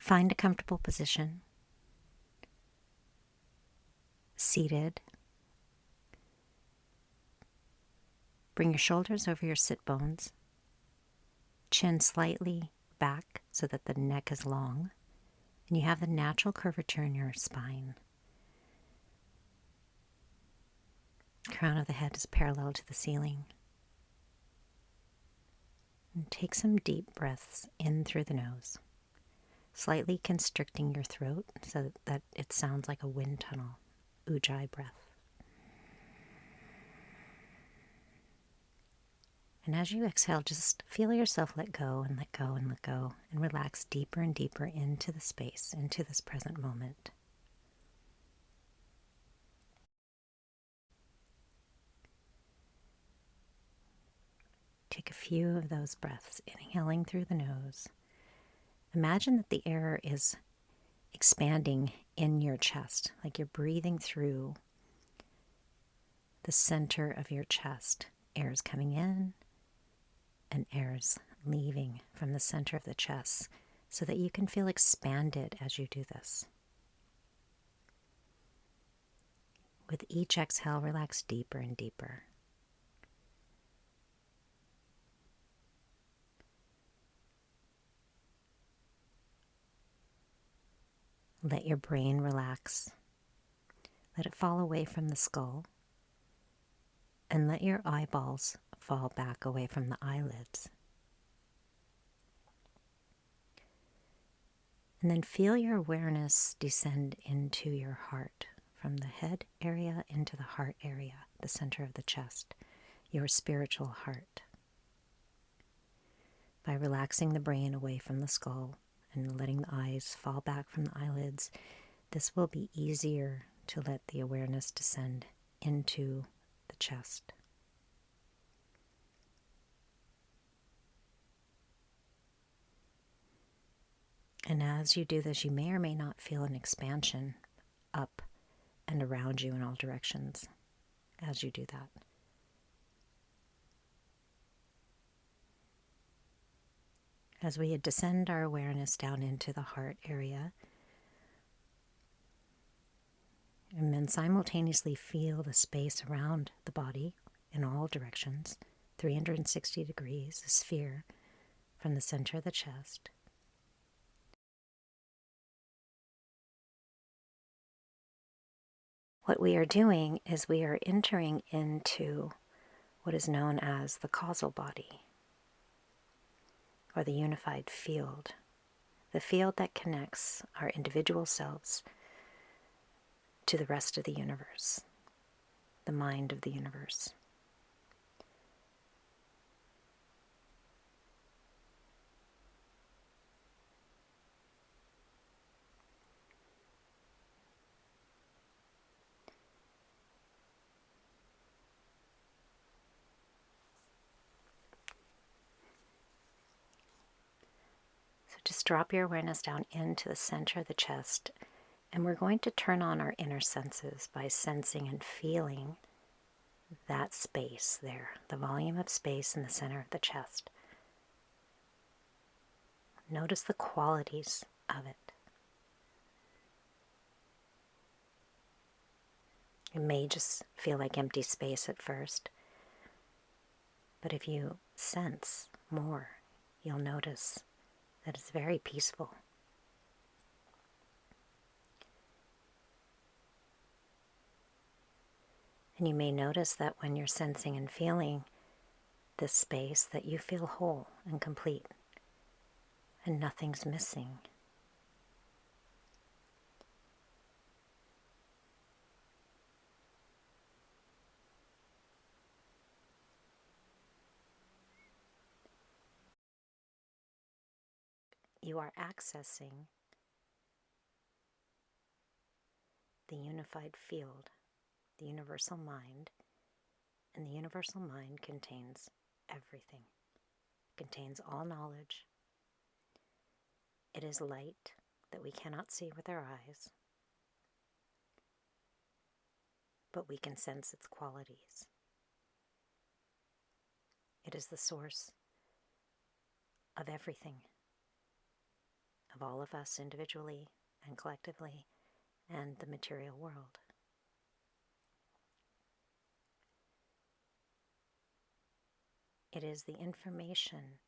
Find a comfortable position, seated. Bring your shoulders over your sit bones, chin slightly back so that the neck is long, and you have the natural curvature in your spine. Crown of the head is parallel to the ceiling. And take some deep breaths in through the nose, slightly constricting your throat so that it sounds like a wind tunnel. Ujjayi breath. And as you exhale, just feel yourself let go and let go and let go, and relax deeper and deeper into the space, into this present moment. Take a few of those breaths, inhaling through the nose. Imagine that the air is expanding in your chest, like you're breathing through the center of your chest. Air is coming in and air is leaving from the center of the chest so that you can feel expanded as you do this. With each exhale, relax deeper and deeper. Let your brain relax. Let it fall away from the skull. And let your eyeballs fall back away from the eyelids. And then feel your awareness descend into your heart, from the head area into the heart area, the center of the chest, your spiritual heart. By relaxing the brain away from the skull and letting the eyes fall back from the eyelids, this will be easier to let the awareness descend into the chest. And as you do this, you may or may not feel an expansion up and around you in all directions as you do that. As we descend our awareness down into the heart area, and then simultaneously feel the space around the body in all directions, 360 degrees, a sphere from the center of the chest. What we are doing is we are entering into what is known as the causal body, or the unified field, the field that connects our individual selves to the rest of the universe, the mind of the universe. So just drop your awareness down into the center of the chest, and we're going to turn on our inner senses by sensing and feeling that space there, the volume of space in the center of the chest. Notice the qualities of it. It may just feel like empty space at first, but if you sense more, you'll notice that it's very peaceful. And you may notice that when you're sensing and feeling this space, that you feel whole and complete, and nothing's missing. You are accessing the unified field, the universal mind, and the universal mind contains everything. It contains all knowledge. It is light that we cannot see with our eyes, but we can sense its qualities. It is the source of everything. of all of us individually and collectively and the material world. It is the information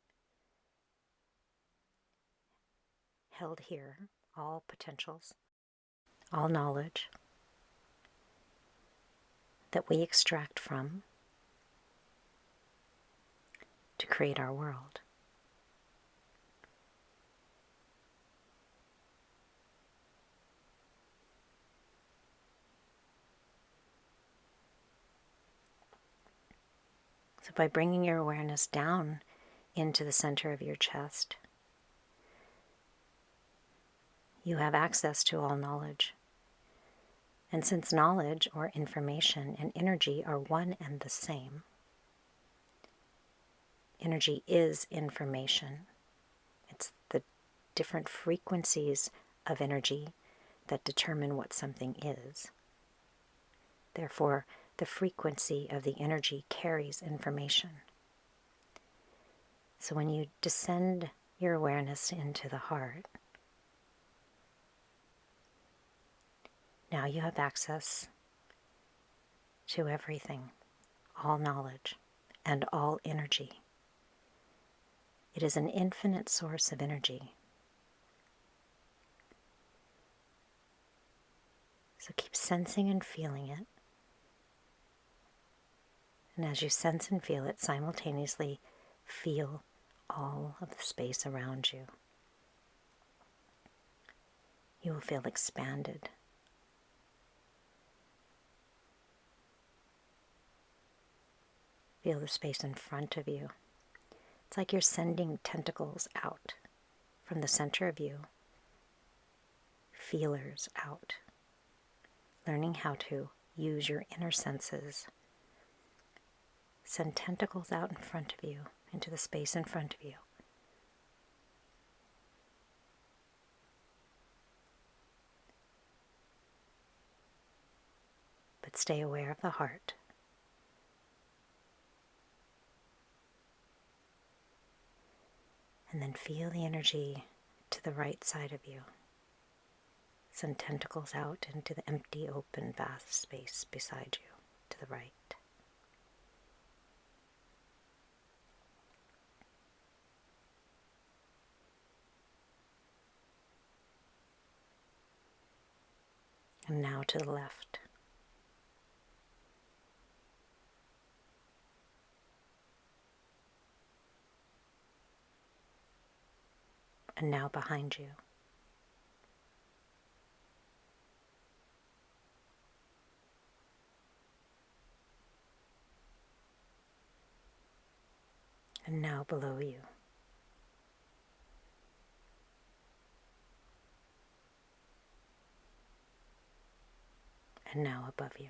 held here, all potentials, all knowledge that we extract from to create our world. So by bringing your awareness down into the center of your chest, you have access to all knowledge. And since knowledge or information and energy are one and the same, energy is information. It's the different frequencies of energy that determine what something is. Therefore, the frequency of the energy carries information. So when you descend your awareness into the heart, now you have access to everything, all knowledge, and all energy. It is an infinite source of energy. So keep sensing and feeling it. And as you sense and feel it, simultaneously feel all of the space around you. You will feel expanded. Feel the space in front of you. It's like you're sending tentacles out from the center of you, feelers out, learning how to use your inner senses. Send tentacles out in front of you, into the space in front of you. But stay aware of the heart. And then feel the energy to the right side of you. Send tentacles out into the empty, open, vast space beside you, to the right. And now to the left. And now behind you. And now below you. And now above you.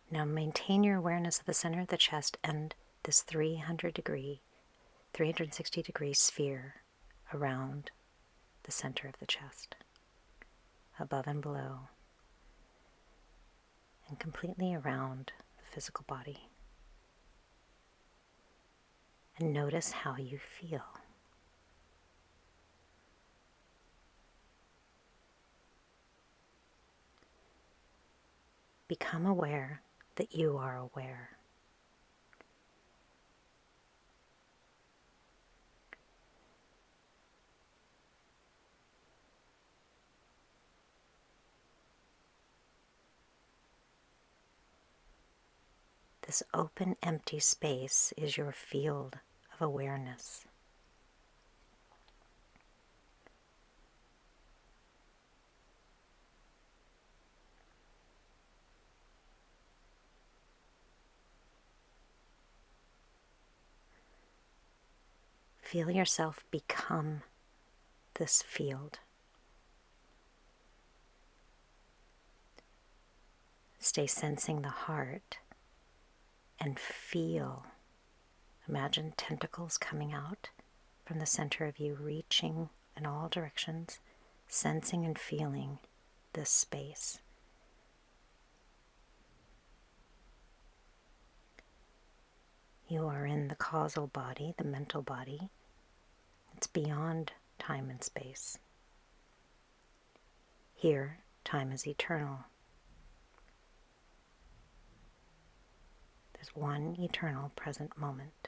Now maintain your awareness of the center of the chest and this 360 degree sphere around the center of the chest, above and below, and completely around the physical body. And notice how you feel. Become aware that you are aware. This open, empty space is your field of awareness. Feel yourself become this field. Stay sensing the heart and feel. Imagine tentacles coming out from the center of you, reaching in all directions, sensing and feeling this space. You are in the causal body, the mental body. It's beyond time and space. Here, time is eternal. There's one eternal present moment.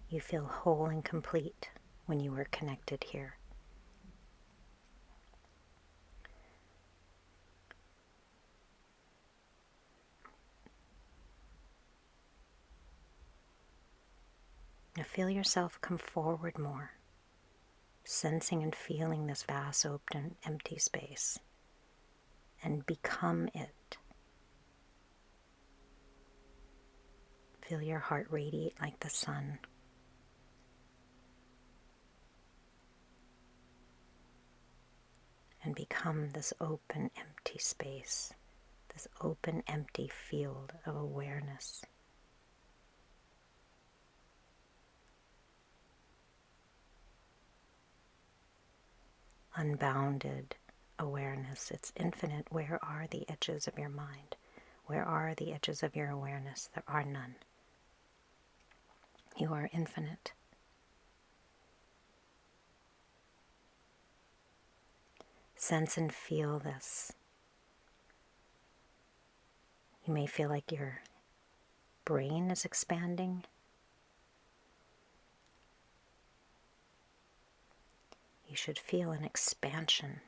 You feel whole and complete when you are connected here. Now feel yourself come forward more, sensing and feeling this vast, open, empty space, and become it. Feel your heart radiate like the sun. And become this open, empty space, this open, empty field of awareness. Unbounded awareness. It's infinite. Where are the edges of your mind? Where are the edges of your awareness? There are none. You are infinite. Sense and feel this. You may feel like your brain is expanding. You should feel an expansion.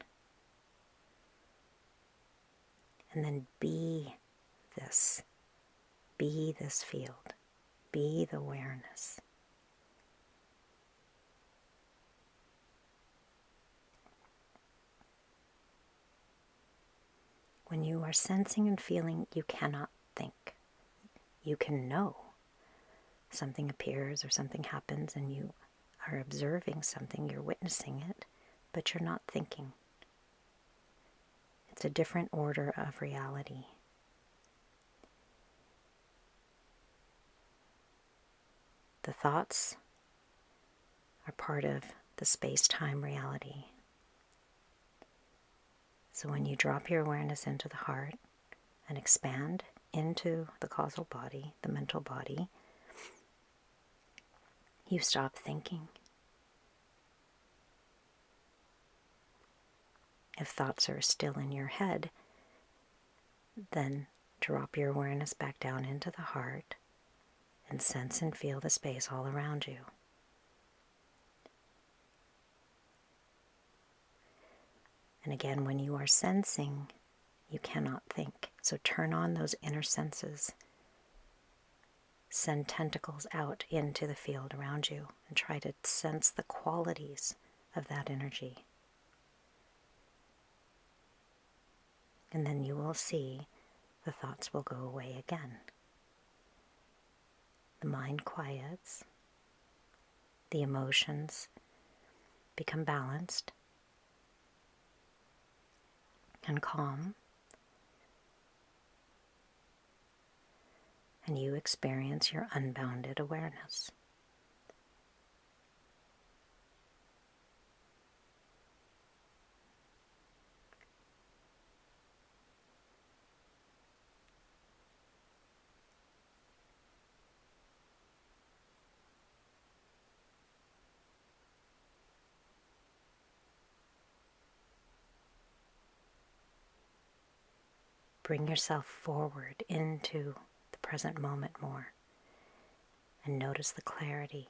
And then be this. Be this field. Be the awareness. When you are sensing and feeling, you cannot think. You can know. Something appears or something happens and you are observing something, you're witnessing it, but you're not thinking. It's a different order of reality. The thoughts are part of the space-time reality. So when you drop your awareness into the heart and expand into the causal body, the mental body, you stop thinking. If thoughts are still in your head, then drop your awareness back down into the heart and sense and feel the space all around you. And again, when you are sensing, you cannot think. So turn on those inner senses. Send tentacles out into the field around you and try to sense the qualities of that energy. And then you will see the thoughts will go away again. The mind quiets. The emotions become balanced and calm. And you experience your unbounded awareness. Bring yourself forward into the present moment more and notice the clarity.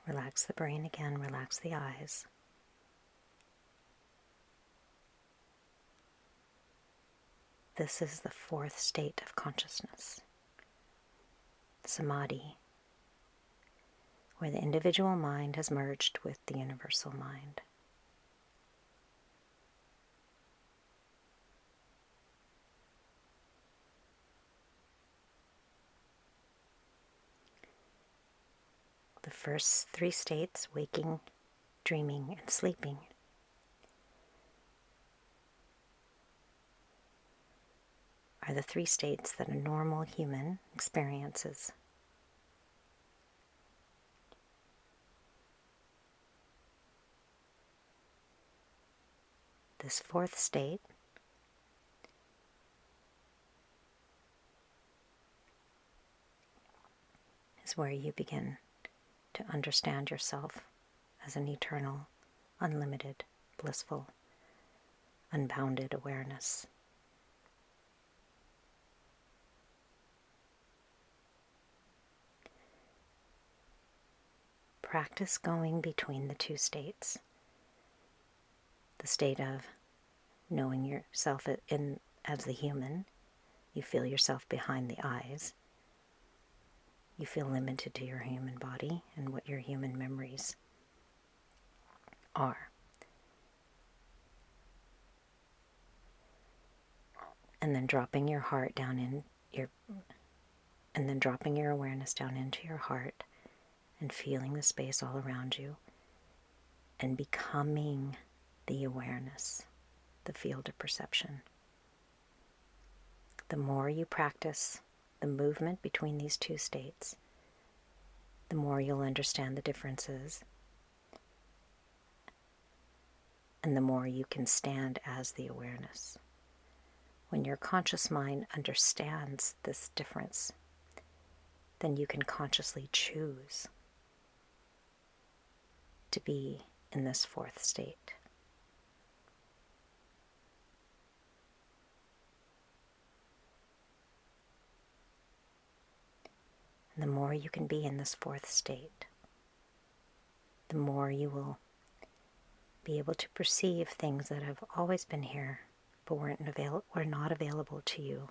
Relax the brain again, relax the eyes. This is the fourth state of consciousness, Samadhi, where the individual mind has merged with the universal mind. first three states, waking, dreaming, and sleeping, are the three states that a normal human experiences. This fourth state is where you begin to understand yourself as an eternal, unlimited, blissful, unbounded awareness. Practice going between the two states. The state of knowing yourself as the human, you feel yourself behind the eyes. You feel limited to your human body and what your human memories are. And then dropping your heart down in your, and then dropping your awareness down into your heart and feeling the space all around you and becoming the awareness, the field of perception. The more you practice the movement between these two states, the more you'll understand the differences, and the more you can stand as the awareness. When your conscious mind understands this difference, then you can consciously choose to be in this fourth state. And the more you can be in this fourth state, the more you will be able to perceive things that have always been here but were not available to you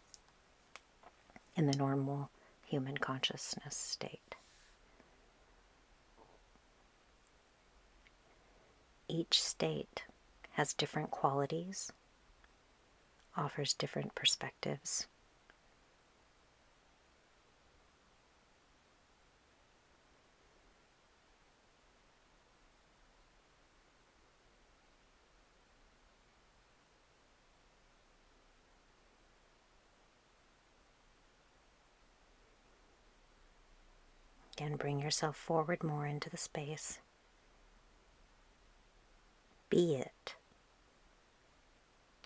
in the normal human consciousness state. Each state has different qualities, offers different perspectives. Again, bring yourself forward more into the space. Be it.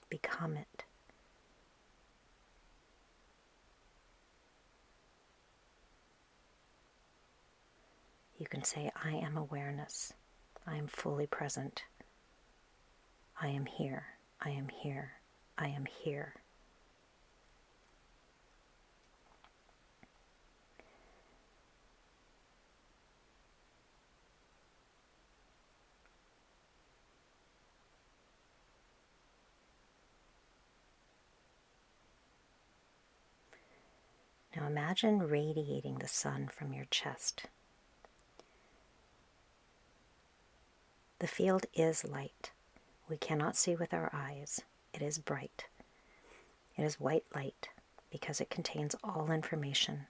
Become it. You can say, I am awareness. I am fully present. I am here. I am here. I am here. Now imagine radiating the sun from your chest. The field is light. We cannot see with our eyes. It is bright. It is white light because it contains all information.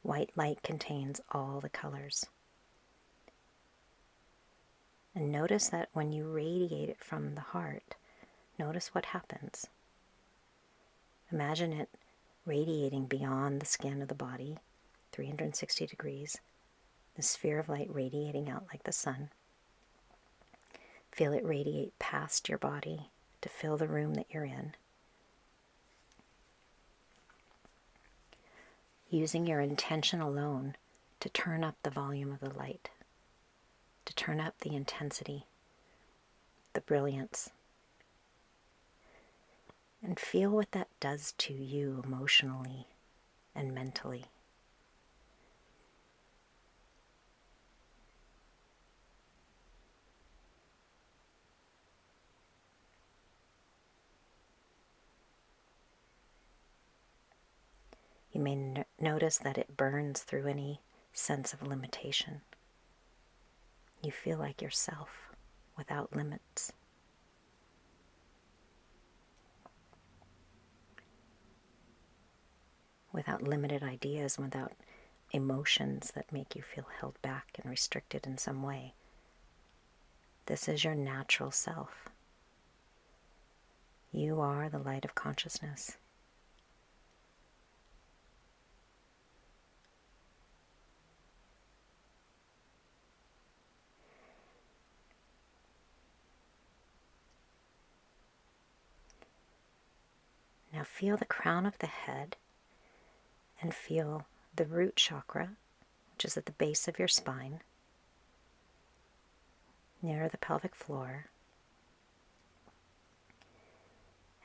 White light contains all the colors. And notice that when you radiate it from the heart, notice what happens. Imagine it radiating beyond the skin of the body, 360 degrees, the sphere of light radiating out like the sun. Feel it radiate past your body to fill the room that you're in. Using your intention alone to turn up the volume of the light, to turn up the intensity, the brilliance. And feel what that does to you emotionally and mentally. You may notice that it burns through any sense of limitation. You feel like yourself without limits. Without limited ideas, without emotions that make you feel held back and restricted in some way. This is your natural self. You are the light of consciousness. Now feel the crown of the head and feel the root chakra, which is at the base of your spine, near the pelvic floor,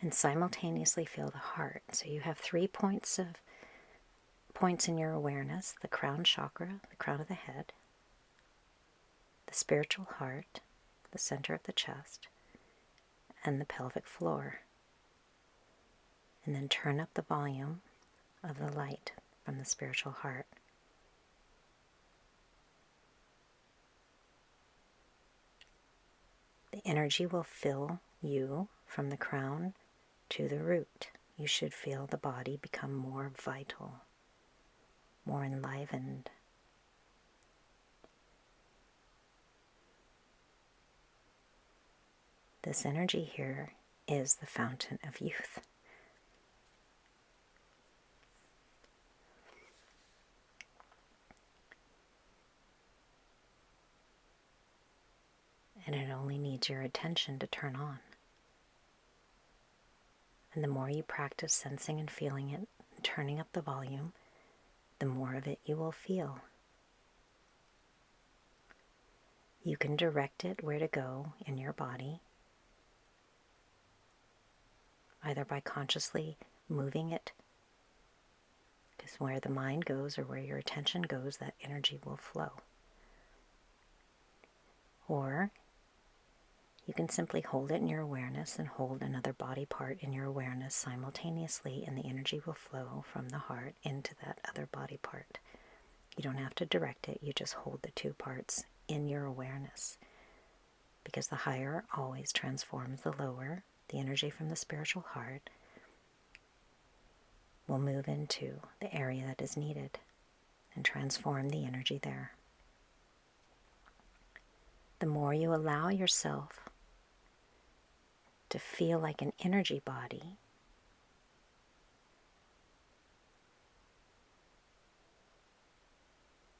and simultaneously feel the heart. So you have 3 points in your awareness: the crown chakra, the crown of the head, the spiritual heart, the center of the chest, and the pelvic floor. And then turn up the volume of the light from the spiritual heart. The energy will fill you from the crown to the root. You should feel the body become more vital, more enlivened. This energy here is the fountain of youth. And it only needs your attention to turn on. And the more you practice sensing and feeling it, and turning up the volume, the more of it you will feel. You can direct it where to go in your body, either by consciously moving it, because where the mind goes or where your attention goes, that energy will flow. Or you can simply hold it in your awareness and hold another body part in your awareness simultaneously, and the energy will flow from the heart into that other body part. You don't have to direct it, you just hold the 2 parts in your awareness, because the higher always transforms the lower. The energy from the spiritual heart will move into the area that is needed and transform the energy there. The more you allow yourself to feel like an energy body,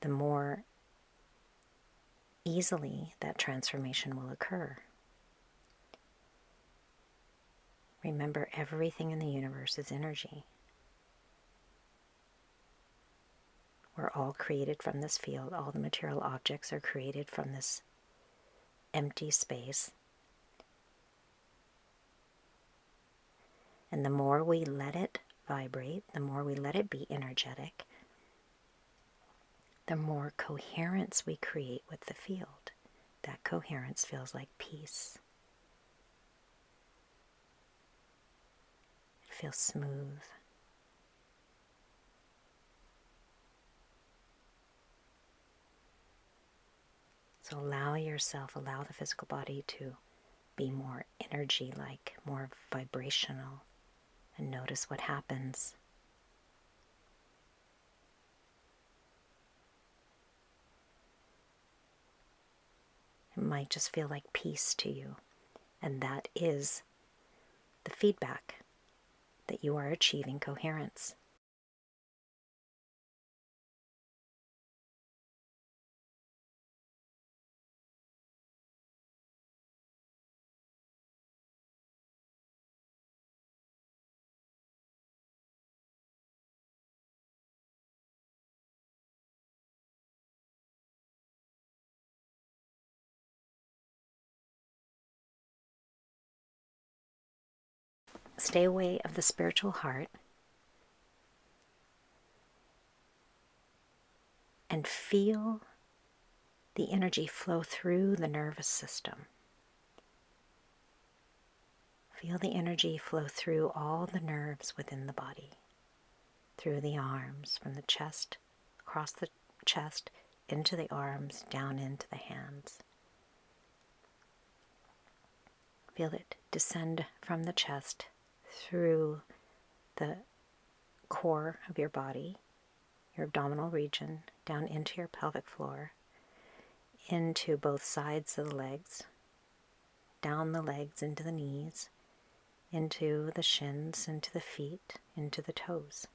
the more easily that transformation will occur. Remember, everything in the universe is energy. We're all created from this field. All the material objects are created from this empty space. And the more we let it vibrate, the more we let it be energetic, the more coherence we create with the field. That coherence feels like peace. It feels smooth. So allow the physical body to be more energy-like, more vibrational, and notice what happens. It might just feel like peace to you, and that is the feedback that you are achieving coherence. Stay away of the spiritual heart and feel the energy flow through the nervous system. Feel the energy flow through all the nerves within the body, through the arms, from the chest, across the chest, into the arms, down into the hands. Feel it descend from the chest through the core of your body, your abdominal region, down into your pelvic floor, into both sides of the legs, down the legs into the knees, into the shins, into the feet, into the toes.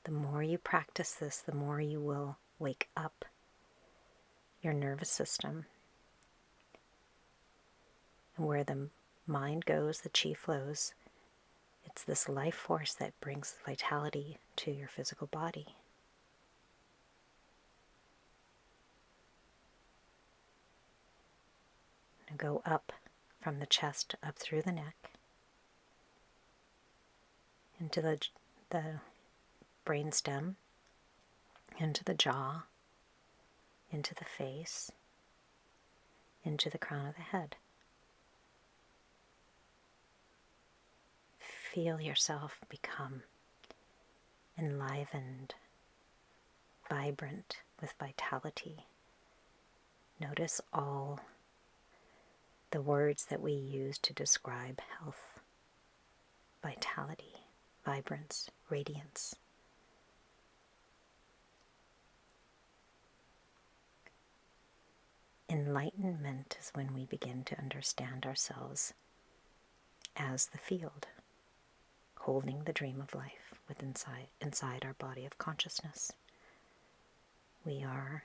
The more you practice this, the more you will wake up your nervous system. And where the mind goes, the chi flows. It's this life force that brings vitality to your physical body. Now go up from the chest, up through the neck, into the brainstem, into the jaw, into the face, into the crown of the head. Feel yourself become enlivened, vibrant with vitality. Notice all the words that we use to describe health: vitality, vibrance, radiance. Enlightenment is when we begin to understand ourselves as the field, holding the dream of life inside our body of consciousness. We are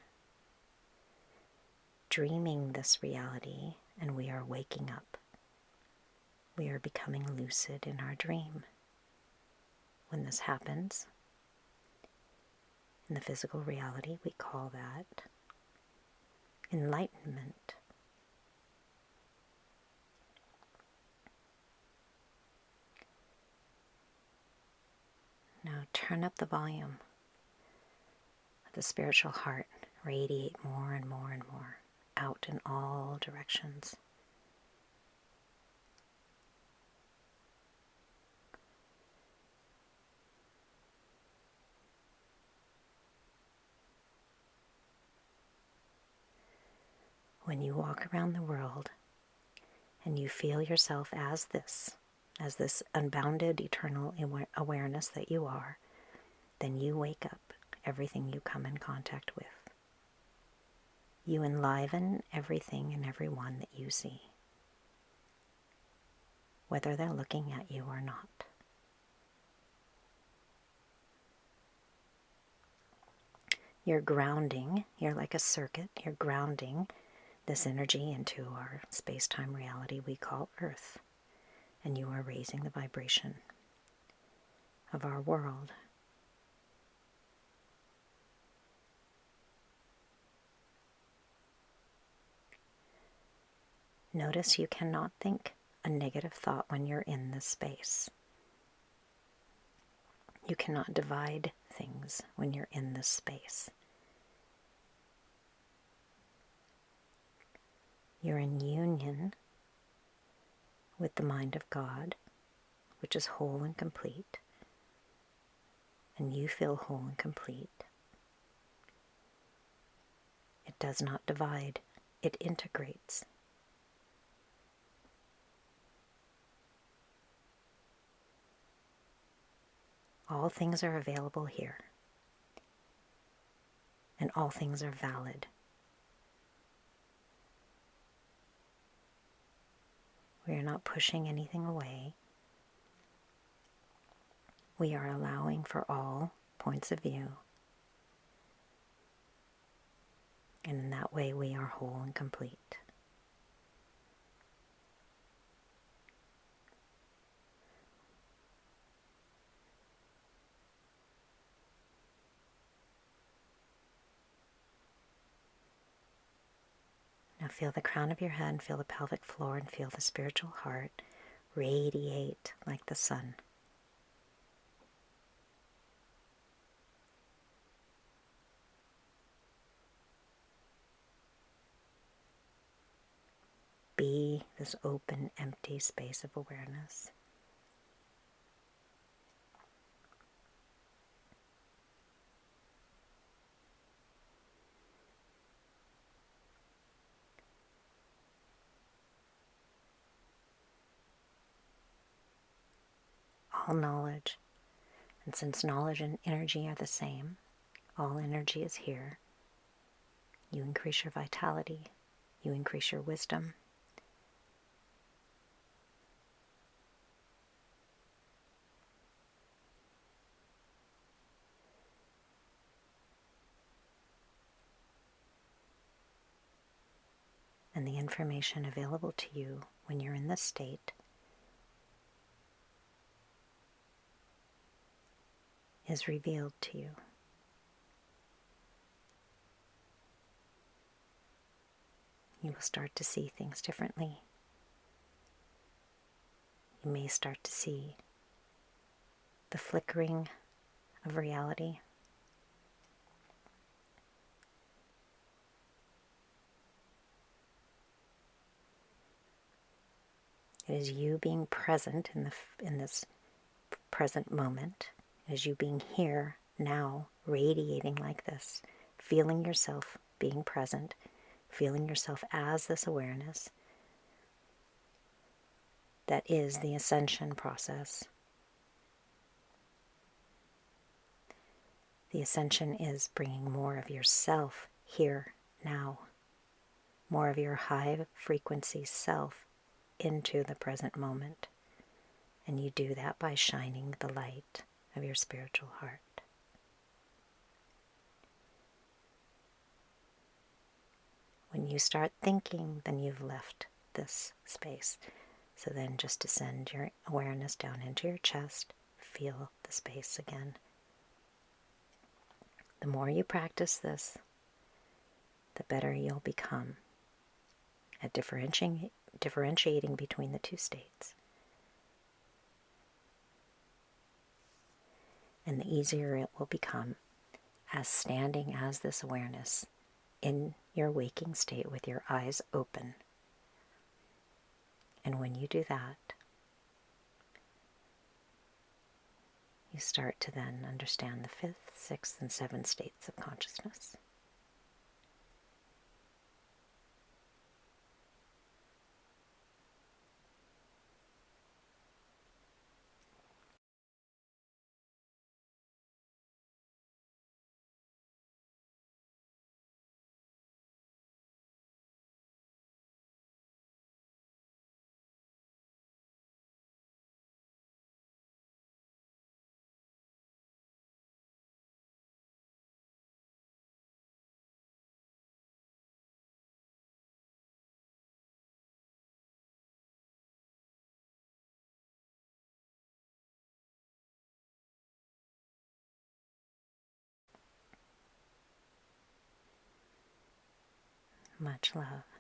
dreaming this reality, and we are waking up. We are becoming lucid in our dream. When this happens, in the physical reality, we call that enlightenment. Now turn up the volume of the spiritual heart. Radiate more and more and more out in all directions. When you walk around the world and you feel yourself as this unbounded eternal awareness that you are, then you wake up everything you come in contact with. You enliven everything and everyone that you see, whether they're looking at you or not. You're grounding, you're like a circuit, you're grounding this energy into our space-time reality we call Earth, and you are raising the vibration of our world. Notice you cannot think a negative thought when you're in this space. You cannot divide things when you're in this space. You're in union with the mind of God, which is whole and complete, and you feel whole and complete. It does not divide, it integrates. All things are available here, and all things are valid. We are not pushing anything away. We are allowing for all points of view. And in that way, we are whole and complete. Now feel the crown of your head, feel the pelvic floor, and feel the spiritual heart radiate like the sun. Be this open, empty space of awareness. All knowledge And since knowledge and energy are the same, all energy is here, you increase your vitality, you increase your wisdom. And the information available to you when you're in this state is revealed to you. You will start to see things differently. You may start to see the flickering of reality. It is you being present in this present moment. It is you being here, now, radiating like this, feeling yourself being present, feeling yourself as this awareness that is the ascension process. The ascension is bringing more of yourself here, now, more of your high frequency self into the present moment. And you do that by shining the light of your spiritual heart. When you start thinking, then you've left this space. So then just to send your awareness down into your chest, feel the space again. The more you practice this, the better you'll become at differentiating between the two states. And the easier it will become as standing as this awareness in your waking state with your eyes open. And when you do that, you start to then understand the 5th, 6th, and 7th states of consciousness. Much love.